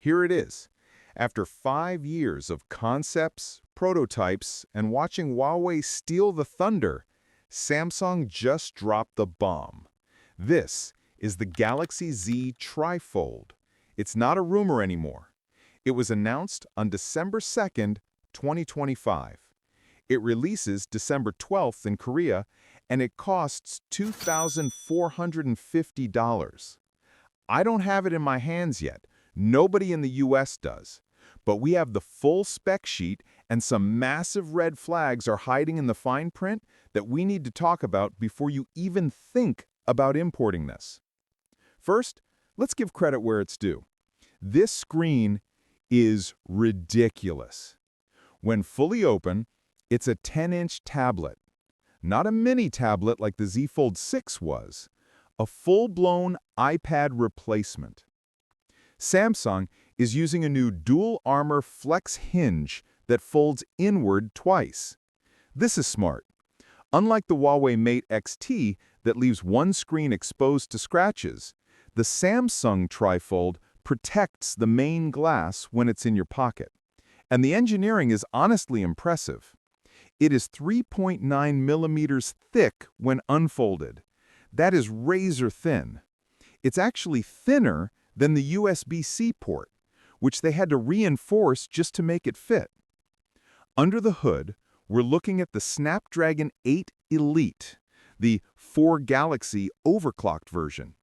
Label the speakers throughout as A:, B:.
A: Here it is. After 5 years of concepts, prototypes, and watching Huawei steal the thunder, Samsung just dropped the bomb. This is the Galaxy Z TriFold. It's not a rumor anymore. It was announced on December 2nd, 2025. It releases December 12th in Korea, and it costs $2,450. I don't have it in my hands yet. Nobody in the US does. But we have the full spec sheet, and some massive red flags are hiding in the fine print that we need to talk about before you even think about importing this. First, let's give credit where it's due. This screen is ridiculous. When fully open, it's a 10-inch tablet. Not a mini tablet like the Z Fold 6 was. A full-blown iPad replacement. Samsung is using a new dual-armor flex hinge that folds inward twice. This is smart. Unlike the Huawei Mate XT that leaves one screen exposed to scratches, the Samsung TriFold protects the main glass when it's in your pocket. And the engineering is honestly impressive. It is 3.9 millimeters thick when unfolded. That is razor thin. It's actually thinner than the USB-C port, which they had to reinforce just to make it fit. Under the hood, we're looking at the Snapdragon 8 Elite, the 4 Galaxy overclocked version.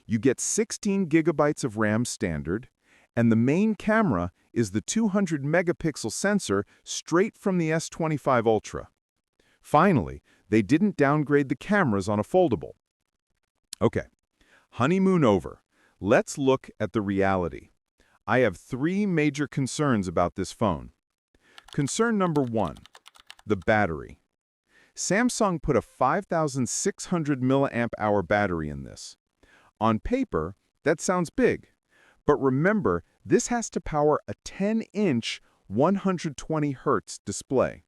A: You get 16 gigabytes of RAM standard, and the main camera is the 200-megapixel sensor straight from the S25 Ultra. Finally, they didn't downgrade the cameras on a foldable. Okay, honeymoon over. Let's look at the reality. I have 3 major concerns about this phone. Concern number 1, the battery. Samsung put a 5,600 mAh battery in this. On paper, that sounds big. But remember, this has to power a 10-inch 120 Hz display.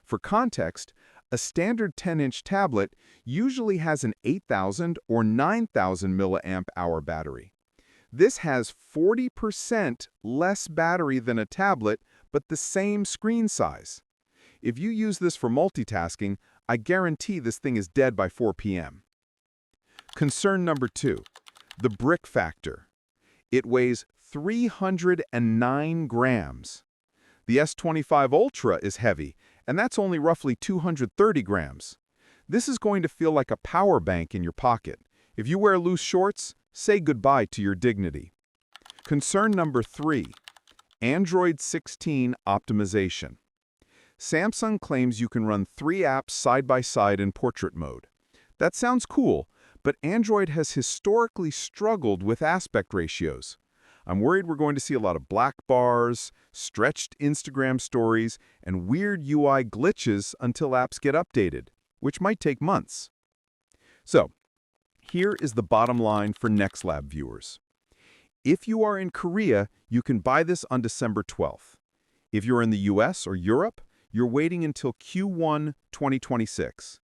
A: For context, a standard 10-inch tablet usually has an 8,000 or 9,000 mAh battery. This has 40% less battery than a tablet, but the same screen size. If you use this for multitasking, I guarantee this thing is dead by 4 p.m. Concern number 2, the brick factor. It weighs 309 grams. The S25 Ultra is heavy, and that's only roughly 230 grams. This is going to feel like a power bank in your pocket. If you wear loose shorts, say goodbye to your dignity. Concern number 3, Android 16 optimization. Samsung claims you can run 3 apps side by side in portrait mode. That sounds cool, but Android has historically struggled with aspect ratios. I'm worried we're going to see a lot of black bars, stretched Instagram stories, and weird UI glitches until apps get updated, which might take months. So, here is the bottom line for NexLab viewers. If you are in Korea, you can buy this on December 12th. If you're in the US or Europe, you're waiting until Q1 2026.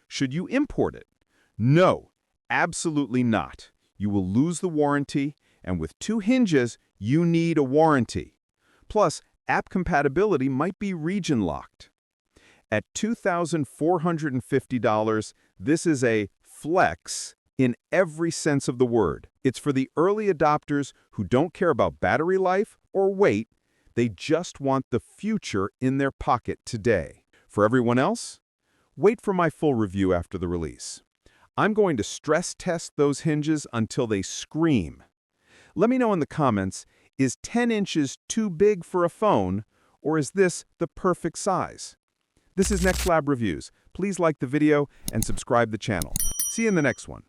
A: Should you import it? No, absolutely not. You will lose the warranty, and with 2 hinges, you need a warranty. Plus, app compatibility might be region-locked. At $2,450, this is a flex in every sense of the word. It's for the early adopters who don't care about battery life or weight. They just want the future in their pocket today. For everyone else, wait for my full review after the release. I'm going to stress test those hinges until they scream. Let me know in the comments, is 10 inches too big for a phone, or is this the perfect size? This is NexLab Reviews. Please like the video and subscribe the channel. See you in the next one.